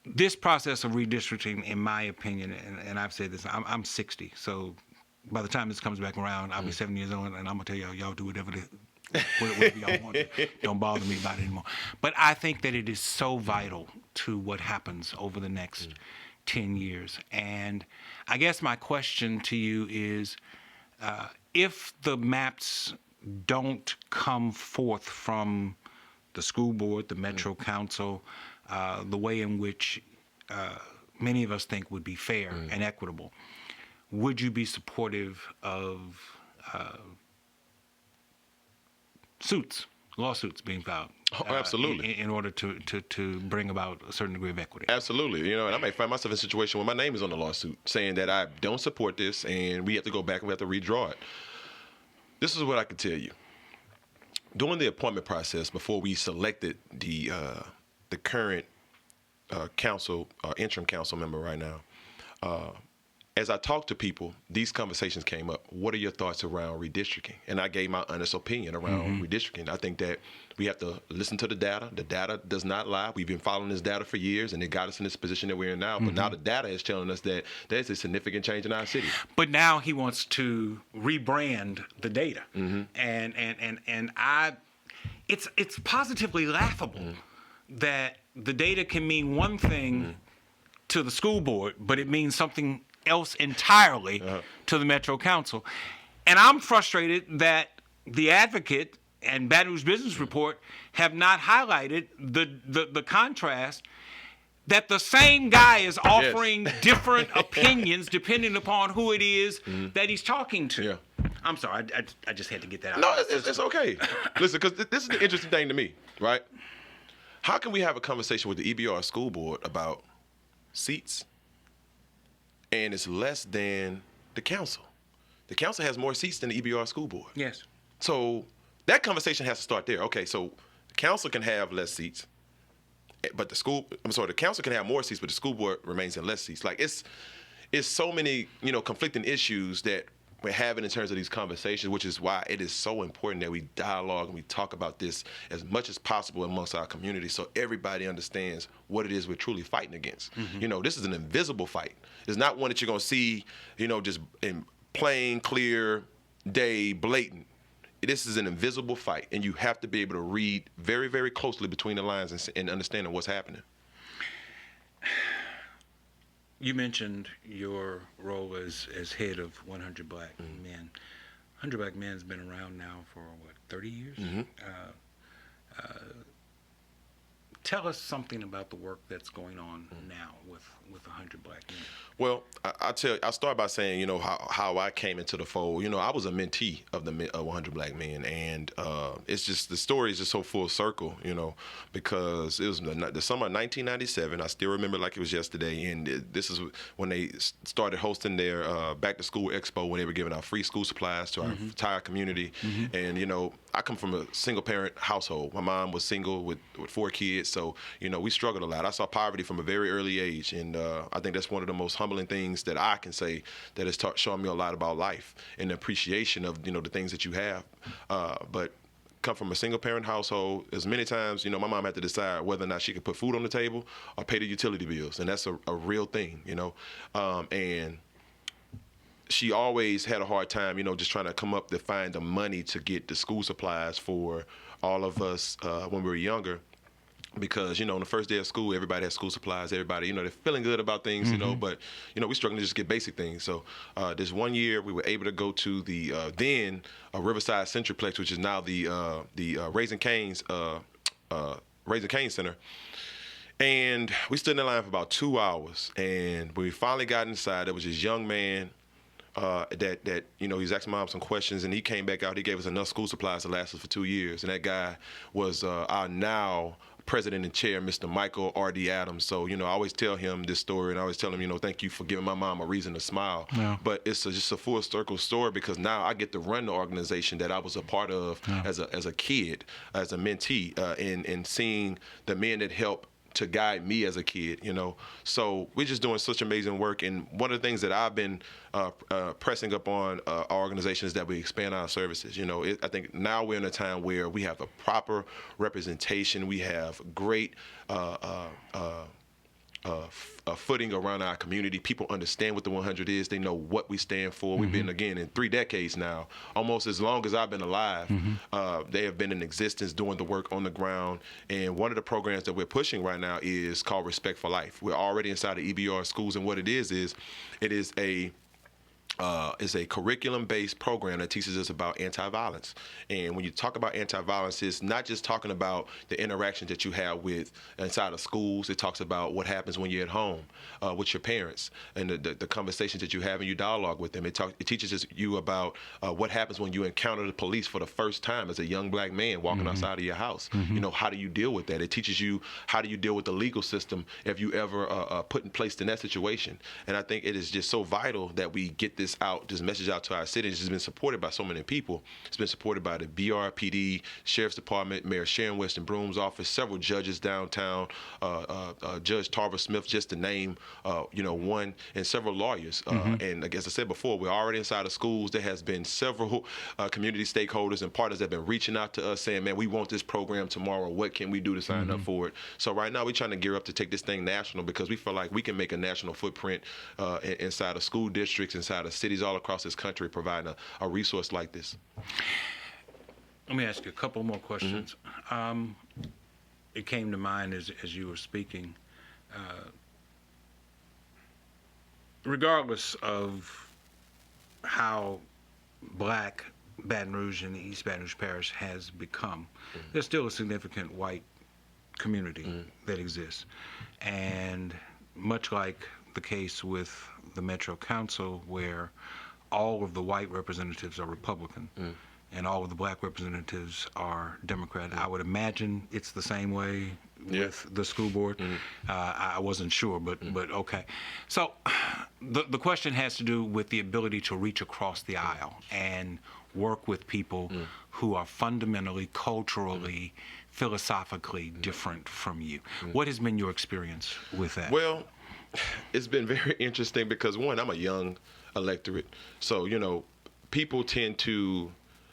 This process of redistricting, in my opinion, and I've said this, I'm 60, so by the time this comes back around, I'll be 7 years old, and I'm going to tell y'all do whatever y'all want. Don't bother me about it anymore. But I think that it is so vital to what happens over the next 10 years. And I guess my question to you is, if the maps don't come forth from the school board, the Metro Council, the way in which many of us think would be fair and equitable, would you be supportive of lawsuits being filed? Absolutely. In order to bring about a certain degree of equity. Absolutely. And I may find myself in a situation where my name is on the lawsuit saying that I don't support this and we have to go back and we have to redraw it. This is what I can tell you. During the appointment process, before we selected the current interim council member right now, as I talked to people, these conversations came up. What are your thoughts around redistricting? And I gave my honest opinion around redistricting. I think that we have to listen to the data. The data does not lie. We've been following this data for years, and it got us in this position that we're in now. But now the data is telling us that there's a significant change in our city. But now he wants to rebrand the data, and it's positively laughable that the data can mean one thing to the school board, but it means something else entirely to the Metro Council. And I'm frustrated that the Advocate and Baton Rouge Business Report have not highlighted the contrast that the same guy is offering different opinions depending upon who it is that he's talking to. Yeah. I'm sorry, I just had to get that out. No, it's okay. Listen, because this is the interesting thing to me, right? How can we have a conversation with the EBR School Board about seats and it's less than the council? The council has more seats than the EBR School Board. Yes. So that conversation has to start there. Okay, so the council can have less seats, but the council can have more seats, but the school board remains in less seats. Like it's so many, conflicting issues that we're having in terms of these conversations, which is why it is so important that we dialogue and we talk about this as much as possible amongst our community so everybody understands what it is we're truly fighting against. This is an invisible fight. It's not one that you're going to see, just in plain, clear, day, blatant. This is an invisible fight, and you have to be able to read very, very closely between the lines and understanding what's happening. You mentioned your role as head of 100 Black Men. 100 Black Men has been around now for, 30 years? Tell us something about the work that's going on now with 100 Black Men. Well, I'll start by saying, you know, how I came into the fold. You know, I was a mentee of the 100 Black Men, and it's just, the story is just so full circle, you know, because it was the summer of 1997. I still remember like it was yesterday, and this is when they started hosting their Back to School Expo, when they were giving out free school supplies to our entire community. And, you know, I come from a single-parent household. My mom was single with 4 kids, so, you know, we struggled a lot. I saw poverty from a very early age, and I think that's one of the most humbling things that I can say that has shown me a lot about life and the appreciation of, you know, the things that you have. But come from a single-parent household, as many times, you know, my mom had to decide whether or not she could put food on the table or pay the utility bills, and that's a real thing, you know. And she always had a hard time, you know, just trying to come up to find the money to get the school supplies for all of us when we were younger. Because, you know, on the first day of school, everybody has school supplies. Everybody, you know, they're feeling good about things, you know, but, you know, we're struggling to just get basic things. So this one year, we were able to go to the then Riverside Centraplex, which is now the Raising Cane's Center. And we stood in the line for about 2 hours. And when we finally got inside, there was this young man that you know, he's asking Mom some questions, and he came back out. He gave us enough school supplies to last us for 2 years. And that guy was our now president and chair, Mr. Michael R.D. Adams. So, you know, I always tell him this story, and I always tell him, you know, thank you for giving my mom a reason to smile. Yeah. But it's just a full circle story, because now I get to run the organization that I was a part of as a kid, as a mentee, and seeing the men that help to guide me as a kid, you know. So we're just doing such amazing work. And one of the things that I've been pressing up on our organization is that we expand our services. You know, I think now we're in a time where we have the proper representation. We have great footing around our community. People understand what the 100 is. They know what we stand for. We've been, again, in 3 decades now, almost as long as I've been alive. They have been in existence doing the work on the ground. And one of the programs that we're pushing right now is called Respect for Life. We're already inside of EBR schools, and what it is it is a curriculum-based program that teaches us about anti-violence. And when you talk about anti-violence, it's not just talking about the interactions that you have with inside of schools. It talks about what happens when you're at home with your parents, and the conversations that you have and you dialogue with them. It teaches you about what happens when you encounter the police for the first time as a young Black man walking outside of your house. You know, how do you deal with that? It teaches you how do you deal with the legal system if you ever put in place in that situation. And I think it is just so vital that we get this message out to our citizens. It's been supported by so many people. It's been supported by the BRPD, Sheriff's Department, Mayor Sharon Weston Broom's office, several judges downtown, Judge Tarver Smith, just to name, you know, one, and several lawyers. And as I said before, we're already inside of schools. There has been several community stakeholders and partners that have been reaching out to us saying, man, we want this program tomorrow. What can we do to sign up for it? So right now we're trying to gear up to take this thing national, because we feel like we can make a national footprint inside of school districts, inside of cities all across this country, providing a resource like this. Let me ask you a couple more questions. It came to mind as you were speaking. Regardless of how Black Baton Rouge and the East Baton Rouge Parish has become, there's still a significant white community that exists. And much like the case with the Metro Council, where all of the white representatives are Republican and all of the Black representatives are Democrat, I would imagine it's the same way with the school board. I wasn't sure, but okay. So the question has to do with the ability to reach across the aisle and work with people who are fundamentally, culturally, philosophically different from you. What has been your experience with that? Well, it's been very interesting because, one, I'm a young electorate. So, you know, people tend to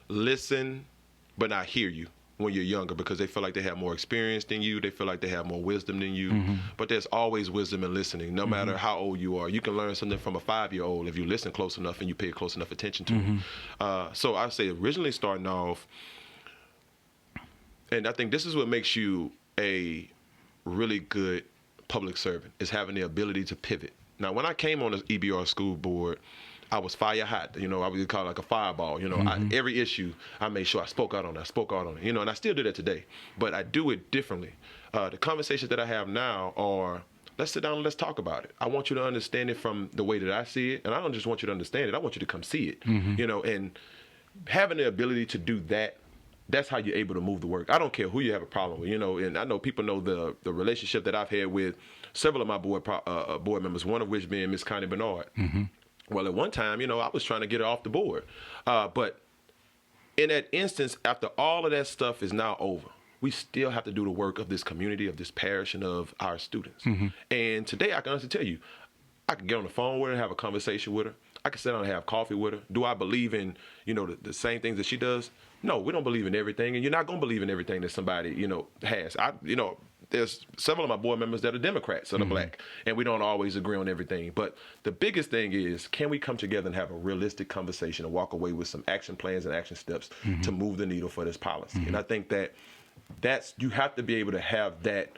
listen but not hear you when you're younger, because they feel like they have more experience than you. They feel like they have more wisdom than you. But there's always wisdom in listening, no matter how old you are. You can learn something from a 5-year-old if you listen close enough and you pay close enough attention to it. So I say originally starting off, and I think this is what makes you a really good public servant, is having the ability to pivot. Now, when I came on the EBR School Board, I was fire hot. I would call it like a fireball. Every issue, I made sure I spoke out on it. And I still do that today, but I do it differently. The conversations that I have now are, let's sit down and let's talk about it. I want you to understand it from the way that I see it, and I don't just want you to understand it. I want you to come see it. And having the ability to do that, that's how you're able to move the work. I don't care who you have a problem with, and I know people know the relationship that I've had with several of my board members, one of which being Miss Connie Bernard. Well, at one time, I was trying to get her off the board. But in that instance, after all of that stuff is now over, we still have to do the work of this community, of this parish, and of our students. And today, I can honestly tell you, I can get on the phone with her and have a conversation with her. I can sit down and have coffee with her. Do I believe in, the same things that she does? No, we don't believe in everything, and you're not going to believe in everything that somebody, has. There's several of my board members that are Democrats that are black, and we don't always agree on everything. But the biggest thing is, can we come together and have a realistic conversation and walk away with some action plans and action steps to move the needle for this policy? And I think that's you have to be able to have that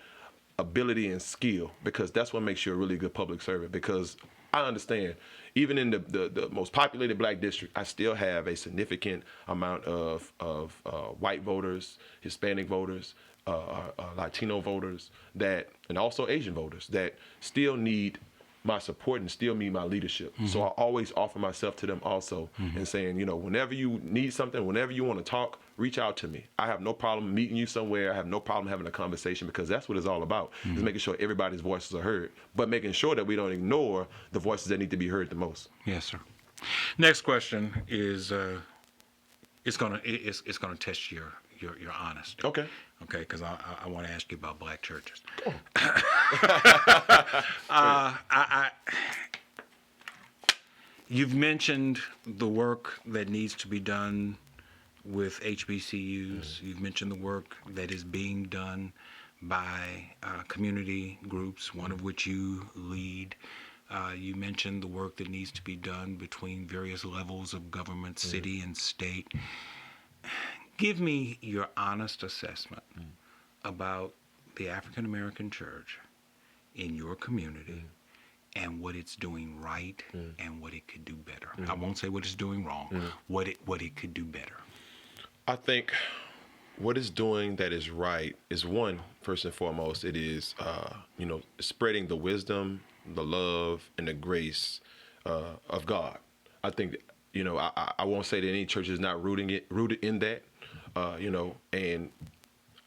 ability and skill, because that's what makes you a really good public servant. Because I understand, even in the most populated black district, I still have a significant amount of white voters, Hispanic voters, Latino voters, and also Asian voters that still need my support and still need my leadership. So I always offer myself to them also, and saying, whenever you need something, whenever you want to talk, reach out to me. I have no problem meeting you somewhere. I have no problem having a conversation, because that's what it's all about, is making sure everybody's voices are heard, but making sure that we don't ignore the voices that need to be heard the most. Yes, sir. Next question is, it's gonna test your honesty. Okay. Okay, because I want to ask you about black churches. Oh. You've mentioned the work that needs to be done with HBCUs. You've mentioned the work that is being done by community groups, one of which you lead. You mentioned the work that needs to be done between various levels of government, city and state. Give me your honest assessment about the African American church in your community and what it's doing right and what it could do better. I won't say what it's doing wrong, what it could do better. I think what it's doing that is right is, one, first and foremost, it is, spreading the wisdom, the love, and the grace of God. I think, I won't say that any church is not rooted in that, and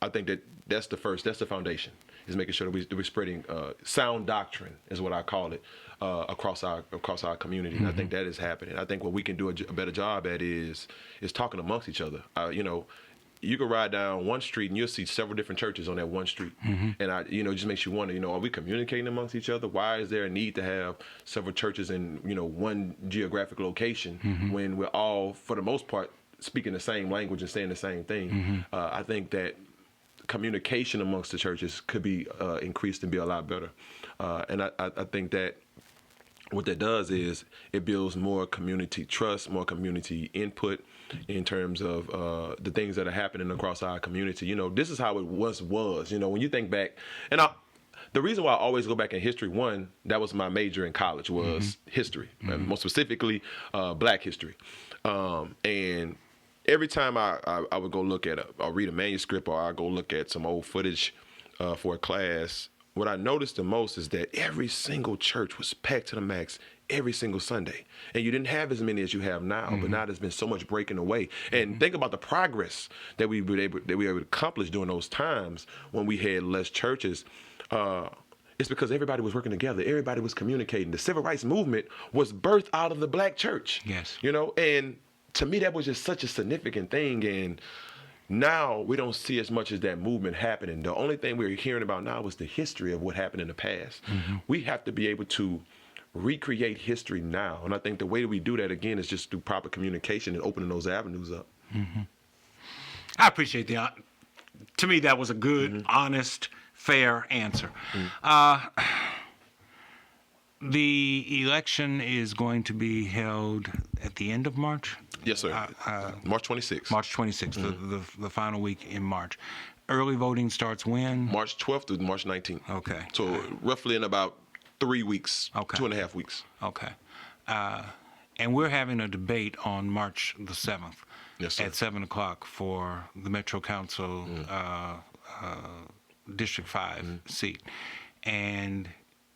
I think that's the foundation, is making sure that we're spreading sound doctrine, is what I call it, across our community. And I think that is happening. I think what we can do a better job at is talking amongst each other. You can ride down one street and you'll see several different churches on that one street. And it just makes you wonder, are we communicating amongst each other? Why is there a need to have several churches in, one geographic location when we're all, for the most part, speaking the same language and saying the same thing? I think that communication amongst the churches could be increased and be a lot better. And I think that what that does is it builds more community trust, more community input in terms of the things that are happening across our community. This is how it once was. When you think back, and the reason why I always go back in history, one, that was my major in college, was history, and more specifically black history. And every time I would go look at or read a manuscript, or I go look at some old footage for a class, what I noticed the most is that every single church was packed to the max every single Sunday. And you didn't have as many as you have now, but now there's been so much breaking away. And think about the progress that we were able to accomplish during those times when we had less churches. It's because everybody was working together. Everybody was communicating. The civil rights movement was birthed out of the black church. Yes. And to me, that was just such a significant thing. And now we don't see as much as that movement happening. The only thing we're hearing about now is the history of what happened in the past. We have to be able to recreate history now. And I think the way that we do that, again, is just through proper communication and opening those avenues up. I appreciate to me, that was a good, honest, fair answer. The election is going to be held at the end of March? Yes, sir. March 26th. March 26th, the final week in March. Early voting starts when? March 12th through March 19th. Okay. So roughly in about 3 weeks, 2.5 weeks. Okay. And we're having a debate on March the 7th Yes, sir. at 7 o'clock for the Metro Council District 5 seat. And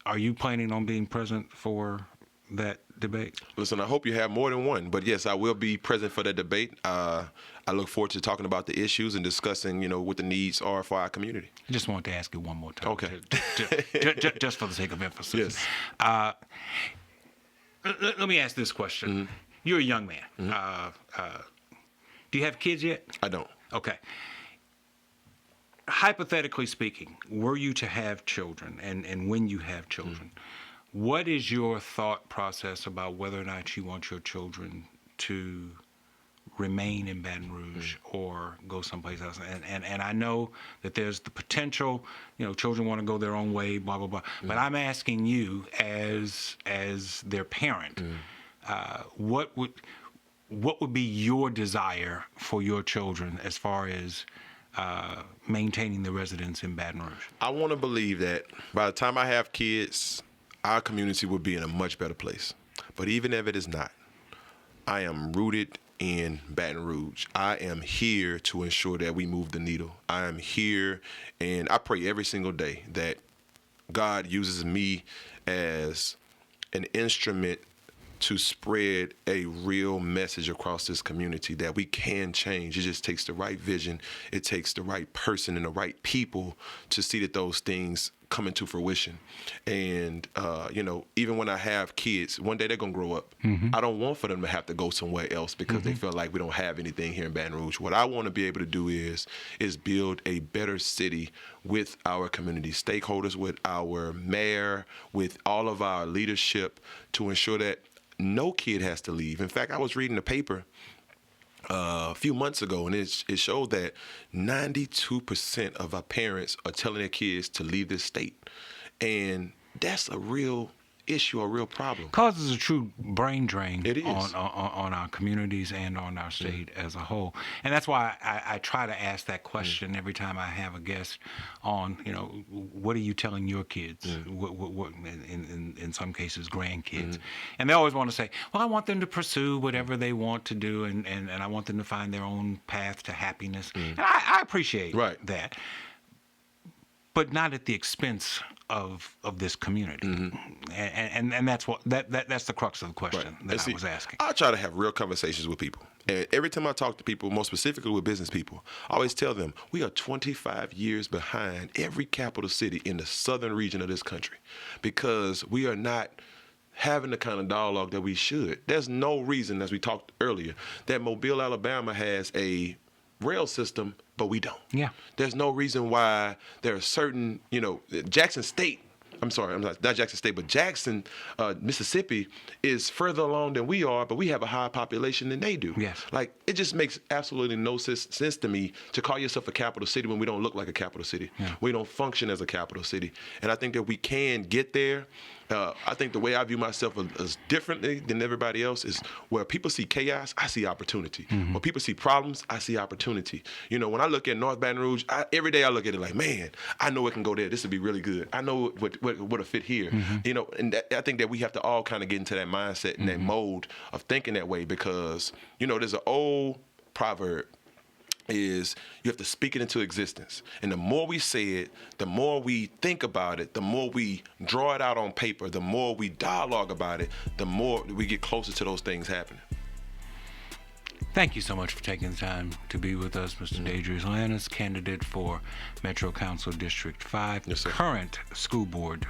are you planning on being present for that debate? Listen, I hope you have more than one, but yes, I will be present for that debate. I look forward to talking about the issues and discussing, what the needs are for our community. I just wanted to ask you one more time. Okay. Just for the sake of emphasis. Yes. Let me ask this question. You're a young man. Do you have kids yet? I don't. Okay. Hypothetically speaking, were you to have children, and when you have children, what is your thought process about whether or not you want your children to remain in Baton Rouge or go someplace else? And I know that there's the potential, children want to go their own way, blah, blah, blah. But I'm asking you as their parent, what would be your desire for your children as far as maintaining the residence in Baton Rouge? I want to believe that by the time I have kids, our community will be in a much better place. But even if it is not, I am rooted in Baton Rouge. I am here to ensure that we move the needle. I am here, and I pray every single day that God uses me as an instrument to spread a real message across this community that we can change. It just takes the right vision. It takes the right person and the right people to see that those things come into fruition. And, even when I have kids, one day they're going to grow up. I don't want for them to have to go somewhere else because they feel like we don't have anything here in Baton Rouge. What I want to be able to do is build a better city with our community stakeholders, with our mayor, with all of our leadership to ensure that no kid has to leave. In fact, I was reading the paper a few months ago, and it showed that 92% of our parents are telling their kids to leave this state. And that's a real issue, a real problem. Causes a true brain drain It is. on our communities and on our state as a whole. And that's why I try to ask that question every time I have a guest on, what are you telling your kids? What in some cases, grandkids. And they always want to say, well, I want them to pursue whatever they want to do, and I want them to find their own path to happiness. And I appreciate that. But not at the expense of this community, and that's that's the crux of the question that I was asking. I try to have real conversations with people, and every time I talk to people, more specifically with business people, I always tell them we are 25 years behind every capital city in the southern region of this country because we are not having the kind of dialogue that we should. There's no reason, as we talked earlier, that Mobile, Alabama has a rail system, but we don't. Yeah. There's no reason why there are certain, Jackson State, not Jackson State, but Jackson, Mississippi is further along than we are, but we have a higher population than they do. Yes. Like, it just makes absolutely no sense to me to call yourself a capital city when we don't look like a capital city. Yeah. We don't function as a capital city. And I think that we can get there. I think the way I view myself as differently than everybody else is where people see chaos, I see opportunity. When people see problems, I see opportunity. When I look at North Baton Rouge, every day I look at it like, man, I know it can go there. This would be really good. I know what'll fit here. And I think that we have to all kind of get into that mindset and that mode of thinking that way because, there's an old proverb is you have to speak it into existence. And the more we say it, the more we think about it, the more we draw it out on paper, the more we dialogue about it, the more we get closer to those things happening. Thank you so much for taking the time to be with us, Mr. Dadrius Lanus, candidate for Metro Council District 5, Yes, sir. current school board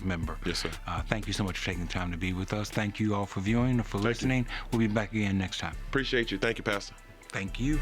member. Yes, sir. Thank you so much for taking the time to be with us. Thank you all for viewing and for listening. We'll be back again next time. Appreciate you. Thank you, Pastor. Thank you.